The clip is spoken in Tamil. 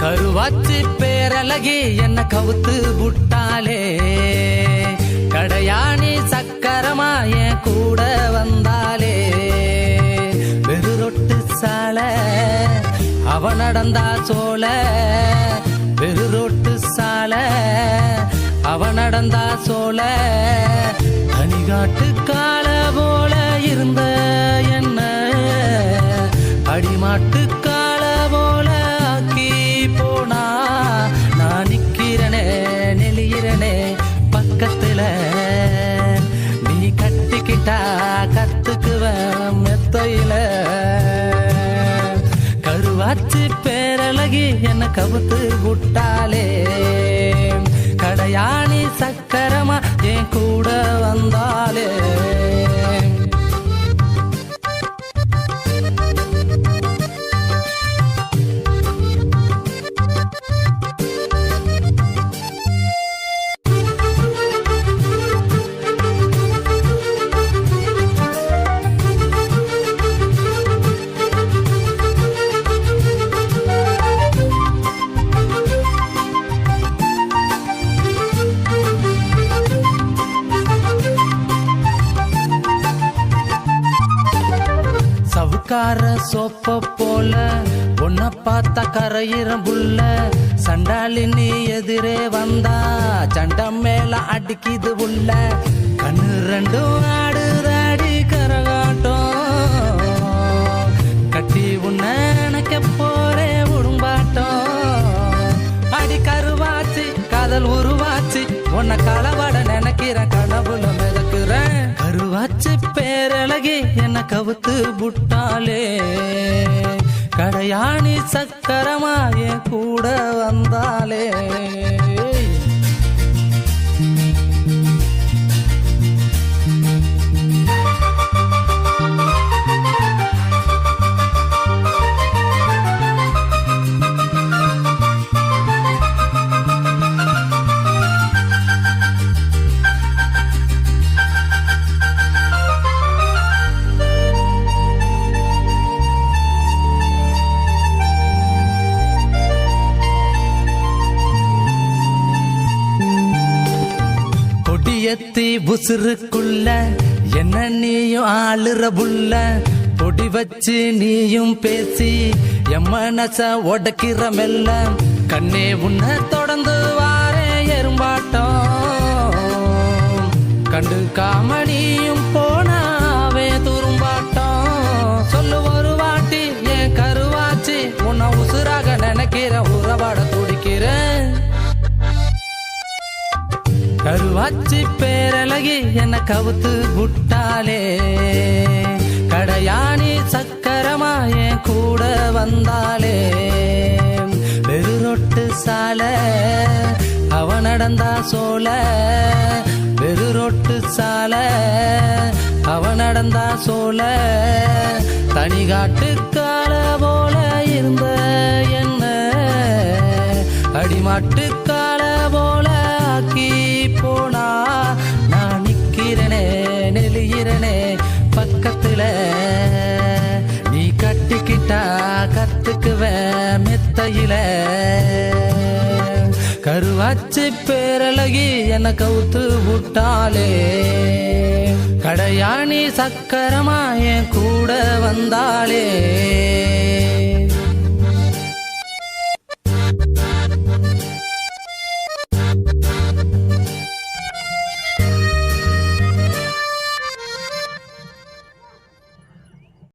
கருவாச்சி பேரழகி என்ன கவுத்து புட்டாலே, கடையாணி சக்கரமா என் கூட வந்தாலே, வெறு ரொட்டு சால அவ நடந்தா சோல, வெறு ரொட்டு சால அவ நடந்தா சோல, தனிகாட்டு கால போல இருந்த என்ன அடிமாட்டு கால போல ஆக்கி போனா. நான் நிக்கிறனே நெளியிறனே பக்கத்துல, நீ கட்டிக்கிட்டா கத்துக்குவேன் மெத்தையில. கருவாச்சி பேரழகி என்ன கவுத்து விட்டாலே, கடையாணி சக்கரமா என் கூட வந்தாலே. சவுக்கார சோப்ப போல உன்ன பார்த்தா கரையிறம் புள்ள, சண்டாளி நீ எதிரே வந்தா சண்டம் மேல அடிக்குது உள்ள. கண்ணு ரெண்டும் ஆடுதாடி கரகாட்டம், கட்டி உன்ன நினைக்க போறே உடும்பாட்டம். அடி கருவாச்சி காதல் உருவாச்சி, உன்னை களவாட நினைக்கிற கனவுல மிதக்குறேன். கருவாச்சி பேரழகி என்ன கவுத்து புட்டாலே, கடையாணி சக்கரமா என் கூட வந்தாலே. எத்தி புசுருக்குள்ள என்ன நீயும் ஆளுற புள்ள, பொடி வச்சு நீயும் பேசி என் மனச உடைக்கிற மெல்ல. கண்ணே உன்னை தொடர்ந்து வாரே எறும்பாட்டம், கண்டு காமணியும் போனாவே துரும்பாட்டம். சொல்லு ஒரு வாட்டி என் கருவாச்சி, உன்னை உசுராக நினைக்கிற உறவாட துடிக்கிறேன். கருவாச்சி பேரழகி என்ன கவுத்து புட்டாலே, கடையாணி சக்கரமா என் கூட வந்தாலே. வெறு ரொட்டு சால அவ நடந்தா சோல, வெறு ரொட்டு சால அவ நடந்தா சோல, தனிகாட்டு கால போல இருந்த என்ன அடிமாட்டு கால போல ஆக்கி போனா. நான் நிக்கிறனே நெளியிறனே பக்கத்துல, நீ கட்டிக்கிட்டா கத்துக்குவேன் மெத்தையில. கருவாச்சி பேரழகி என்ன கவுத்து விட்டாலே, கடையாணி சக்கரமா என் கூட வந்தாலே.